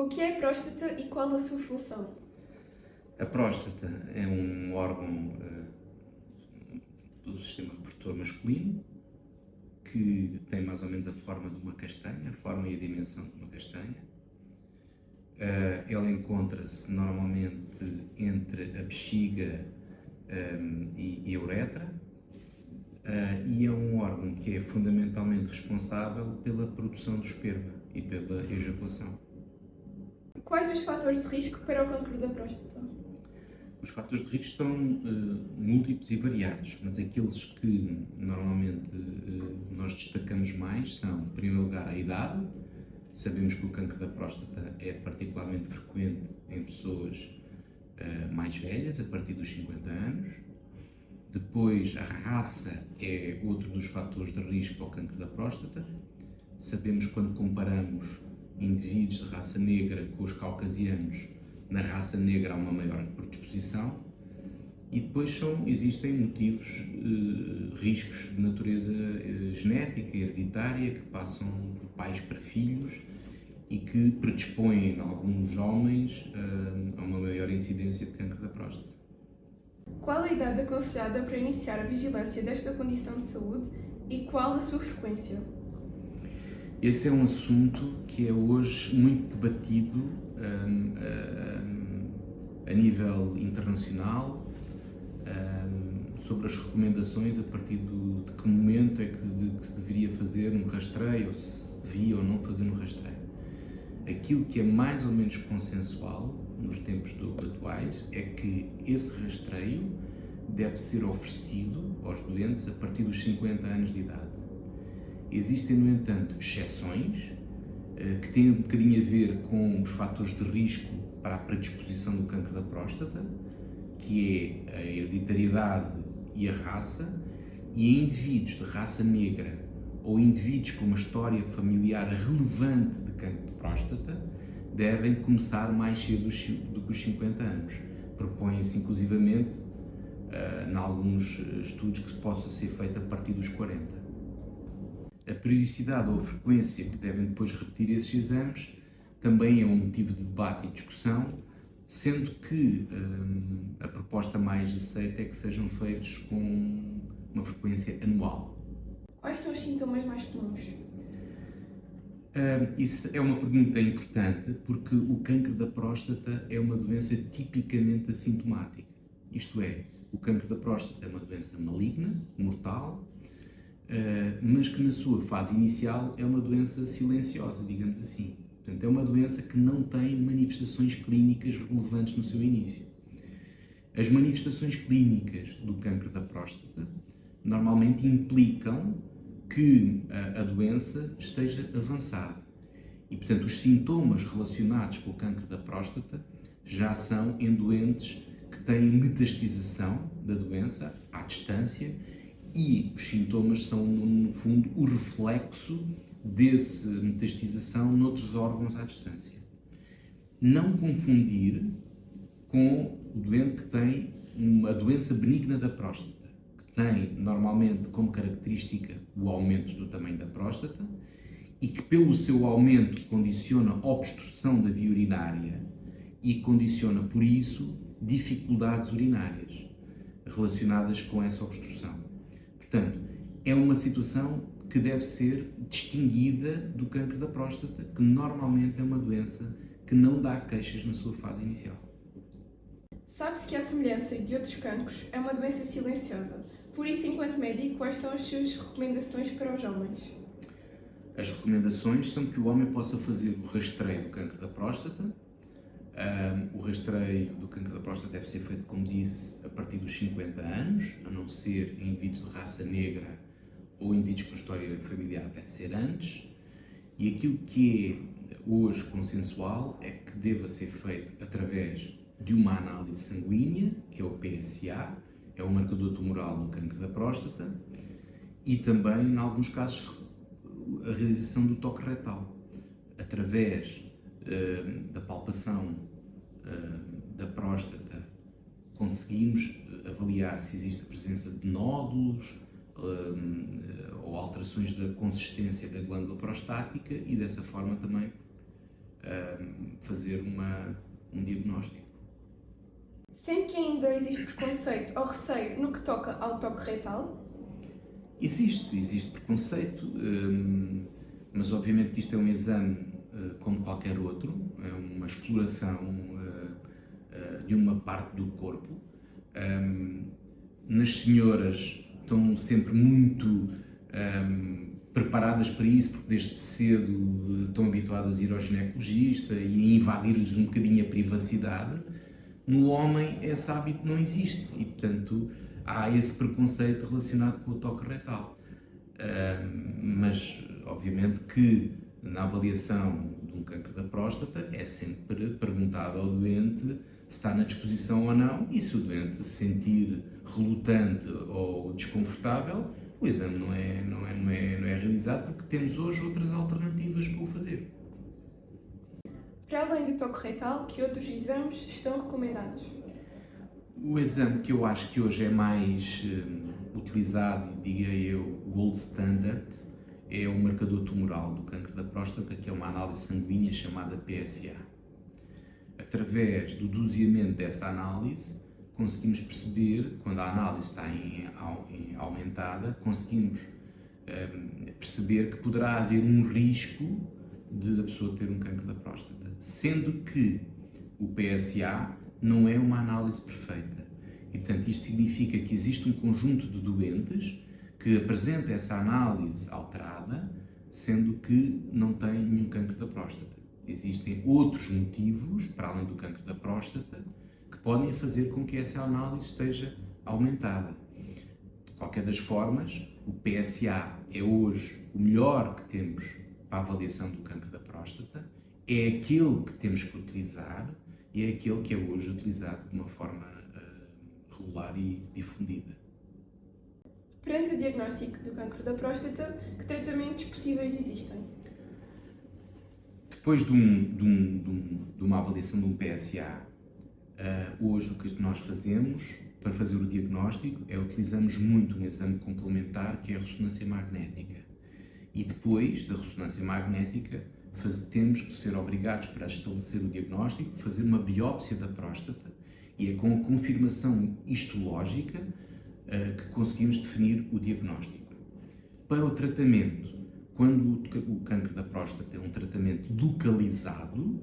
O que é a próstata e qual a sua função? A próstata é um órgão do sistema reprodutor masculino que tem mais ou menos a forma de uma castanha, a forma e a dimensão de uma castanha. Ela encontra-se normalmente entre a bexiga e a uretra e é um órgão que é fundamentalmente responsável pela produção do esperma e pela ejaculação. Quais os fatores de risco para o cancro da próstata? Os fatores de risco são múltiplos e variados, mas aqueles que normalmente nós destacamos mais são, em primeiro lugar, a idade. Sabemos que o cancro da próstata é particularmente frequente em pessoas mais velhas, a partir dos 50 anos. Depois, a raça é outro dos fatores de risco ao cancro da próstata. Sabemos quando comparamos indivíduos de raça negra com os caucasianos, na raça negra há uma maior predisposição. E depois existem motivos, riscos de natureza genética, hereditária, que passam de pais para filhos e que predispõem alguns homens a uma maior incidência de cancro da próstata. Qual a idade aconselhada para iniciar a vigilância desta condição de saúde e qual a sua frequência? Esse é um assunto que é hoje muito debatido a nível internacional, sobre as recomendações a partir de que momento é que se deveria fazer um rastreio, ou se devia ou não fazer um rastreio. Aquilo que é mais ou menos consensual nos tempos atuais é que esse rastreio deve ser oferecido aos doentes a partir dos 50 anos de idade. Existem, no entanto, exceções que têm um bocadinho a ver com os fatores de risco para a predisposição do cancro da próstata, que é a hereditariedade e a raça, e em indivíduos de raça negra ou indivíduos com uma história familiar relevante de cancro de próstata devem começar mais cedo do que os 50 anos. Propõe-se, inclusivamente, em alguns estudos, que possa ser feito a partir dos 40. A periodicidade ou a frequência que devem depois repetir esses exames também é um motivo de debate e discussão, sendo que a proposta mais aceita é que sejam feitos com uma frequência anual. Quais são os sintomas mais comuns? Isso é uma pergunta importante, porque o cancro da próstata é uma doença tipicamente assintomática. Isto é, o cancro da próstata é uma doença maligna, mortal, mas que na sua fase inicial é uma doença silenciosa, digamos assim. Portanto, é uma doença que não tem manifestações clínicas relevantes no seu início. As manifestações clínicas do cancro da próstata normalmente implicam que a doença esteja avançada. E, portanto, os sintomas relacionados com o cancro da próstata já são em doentes que têm metastização da doença à distância, e os sintomas são, no fundo, o reflexo dessa metastização noutros órgãos à distância. Não confundir com o doente que tem uma doença benigna da próstata, que tem normalmente como característica o aumento do tamanho da próstata e que, pelo seu aumento, condiciona a obstrução da via urinária e condiciona, por isso, dificuldades urinárias relacionadas com essa obstrução. Portanto, é uma situação que deve ser distinguida do cancro da próstata, que normalmente é uma doença que não dá queixas na sua fase inicial. Sabe-se que, à semelhança de outros cancros, é uma doença silenciosa. Por isso, enquanto médico, quais são as suas recomendações para os homens? As recomendações são que o homem possa fazer o rastreio do cancro da próstata. O rastreio do cancro da próstata deve ser feito, como disse, a partir dos 50 anos, a não ser em indivíduos de raça negra ou indivíduos com história familiar, deve ser antes. E aquilo que é hoje consensual é que deva ser feito através de uma análise sanguínea, que é o PSA, é o marcador tumoral no cancro da próstata, e também, em alguns casos, a realização do toque retal, através da palpação da próstata, conseguimos avaliar se existe a presença de nódulos ou alterações da consistência da glândula prostática e, dessa forma, também fazer um diagnóstico. Sendo que ainda existe preconceito ou receio no que toca ao toque retal? Existe preconceito, mas obviamente que isto é um exame como qualquer outro, é uma exploração de uma parte do corpo. Nas senhoras estão sempre muito preparadas para isso, porque desde cedo estão habituadas a ir ao ginecologista e a invadir-lhes um bocadinho a privacidade. No homem esse hábito não existe e, portanto, há esse preconceito relacionado com o toque retal. Mas, obviamente que na avaliação de um cancro da próstata é sempre perguntado ao doente se está na disposição ou não, e se o doente se sentir relutante ou desconfortável, o exame não é realizado, porque temos hoje outras alternativas para o fazer. Para além do toque retal, que outros exames estão recomendados? O exame que eu acho que hoje é mais utilizado, diria eu, gold standard, é o marcador tumoral do cancro da próstata, que é uma análise sanguínea chamada PSA. Através do doseamento dessa análise, conseguimos perceber, quando a análise está aumentada, conseguimos perceber que poderá haver um risco de a pessoa ter um cancro da próstata, sendo que o PSA não é uma análise perfeita. E, portanto, isto significa que existe um conjunto de doentes que apresenta essa análise alterada, sendo que não tem nenhum cancro da próstata. Existem outros motivos, para além do cancro da próstata, que podem fazer com que essa análise esteja aumentada. De qualquer das formas, o PSA é hoje o melhor que temos para a avaliação do cancro da próstata, é aquele que temos que utilizar e é aquele que é hoje utilizado de uma forma regular e difundida. Perante o diagnóstico do cancro da próstata, que tratamentos possíveis existem? Depois de uma avaliação de um PSA, hoje o que nós fazemos para fazer o diagnóstico é utilizamos muito um exame complementar, que é a ressonância magnética. E depois da ressonância magnética, temos que ser obrigados, para estabelecer o diagnóstico, fazer uma biópsia da próstata, e é com a confirmação histológica que conseguimos definir o diagnóstico. Para o tratamento, quando o cancro da próstata é um tratamento localizado,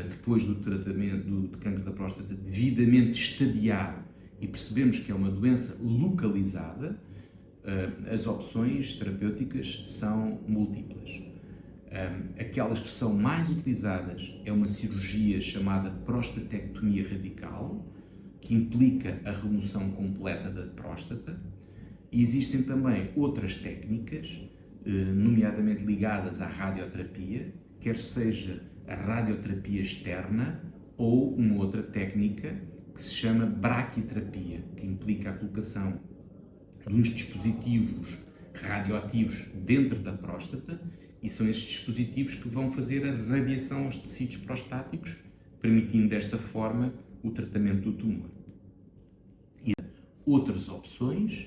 depois do tratamento do cancro da próstata devidamente estadiado e percebemos que é uma doença localizada, as opções terapêuticas são múltiplas. Aquelas que são mais utilizadas é uma cirurgia chamada prostatectomia radical, que implica a remoção completa da próstata, e existem também outras técnicas, nomeadamente ligadas à radioterapia, quer seja a radioterapia externa ou uma outra técnica que se chama braquiterapia, que implica a colocação de uns dispositivos radioativos dentro da próstata, e são estes dispositivos que vão fazer a radiação aos tecidos prostáticos, permitindo desta forma o tratamento do tumor. E outras opções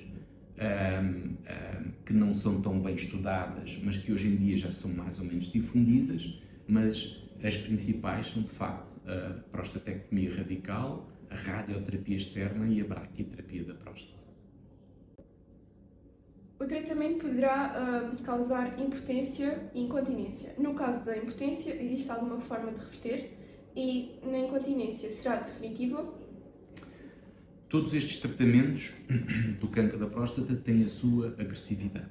que não são tão bem estudadas, mas que hoje em dia já são mais ou menos difundidas, mas as principais são de facto a prostatectomia radical, a radioterapia externa e a braquiterapia da próstata. O tratamento poderá causar impotência e incontinência. No caso da impotência, existe alguma forma de reverter? E na incontinência, será definitiva? Todos estes tratamentos do cancro da próstata têm a sua agressividade.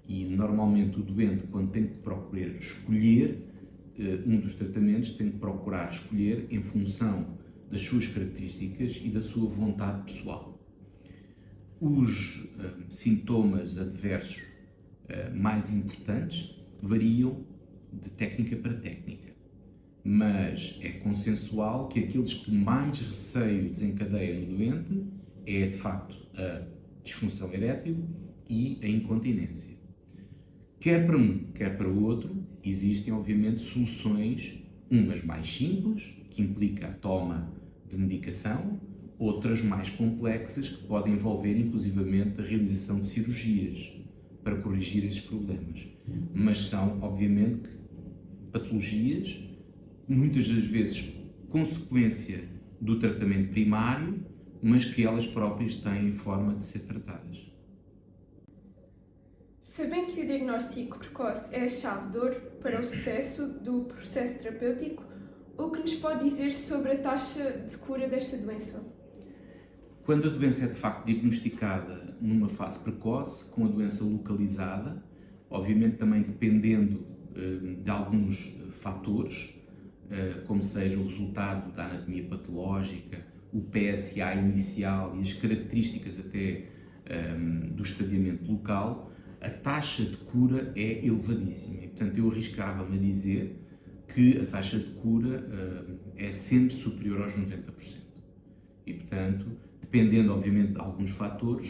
E normalmente o doente, quando tem que procurar escolher um dos tratamentos, tem que procurar escolher em função das suas características e da sua vontade pessoal. Os sintomas adversos mais importantes variam de técnica para técnica, mas é consensual que aqueles que mais receio desencadeiam no doente é, de facto, a disfunção erétil e a incontinência. Quer para um, quer para o outro, existem, obviamente, soluções, umas mais simples, que implica a toma de medicação, outras mais complexas, que podem envolver inclusivamente a realização de cirurgias para corrigir esses problemas. Mas são, obviamente, patologias muitas das vezes consequência do tratamento primário, mas que elas próprias têm forma de ser tratadas. Sabendo que o diagnóstico precoce é a chave de ouro para o sucesso do processo terapêutico, o que nos pode dizer sobre a taxa de cura desta doença? Quando a doença é de facto diagnosticada numa fase precoce, com a doença localizada, obviamente também dependendo de alguns fatores, como seja o resultado da anatomia patológica, o PSA inicial e as características até do estadiamento local, a taxa de cura é elevadíssima. E, portanto, eu arriscava-me a dizer que a taxa de cura é sempre superior aos 90%. E, portanto, dependendo, obviamente, de alguns fatores,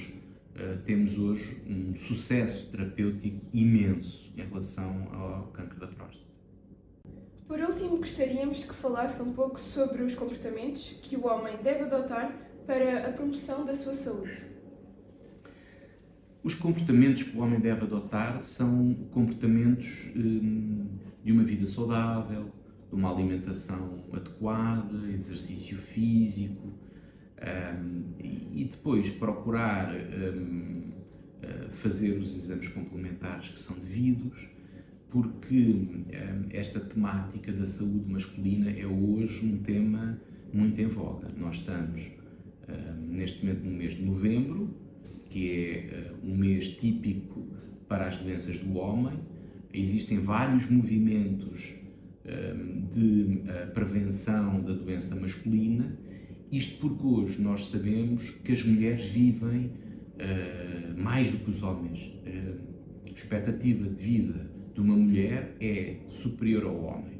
temos hoje um sucesso terapêutico imenso em relação ao cancro da próstata. Por último, gostaríamos que falasse um pouco sobre os comportamentos que o homem deve adotar para a promoção da sua saúde. Os comportamentos que o homem deve adotar são comportamentos de uma vida saudável, de uma alimentação adequada, exercício físico, e depois procurar fazer os exames complementares que são devidos, porque esta temática da saúde masculina é hoje um tema muito em voga. Nós estamos neste momento no mês de novembro, que é um mês típico para as doenças do homem. Existem vários movimentos de prevenção da doença masculina, isto porque hoje nós sabemos que as mulheres vivem mais do que os homens. A expectativa de vida de uma mulher é superior ao homem.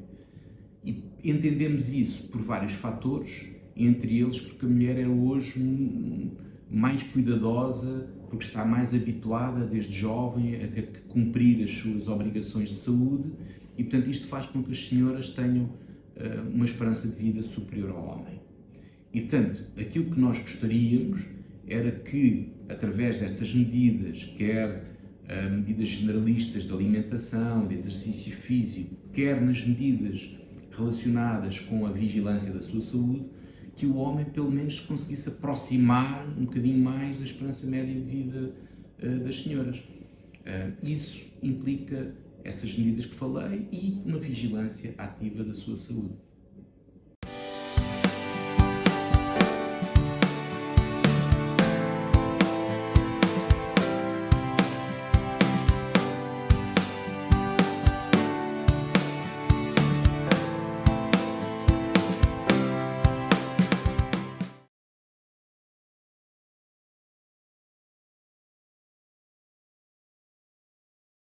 E entendemos isso por vários fatores, entre eles porque a mulher é hoje mais cuidadosa, porque está mais habituada desde jovem a ter que cumprir as suas obrigações de saúde e, portanto, isto faz com que as senhoras tenham uma esperança de vida superior ao homem. E, portanto, aquilo que nós gostaríamos era que, através destas medidas, quer medidas generalistas de alimentação, de exercício físico, quer nas medidas relacionadas com a vigilância da sua saúde, que o homem pelo menos conseguisse aproximar um bocadinho mais da esperança média de vida das senhoras. Isso implica essas medidas que falei e uma vigilância ativa da sua saúde.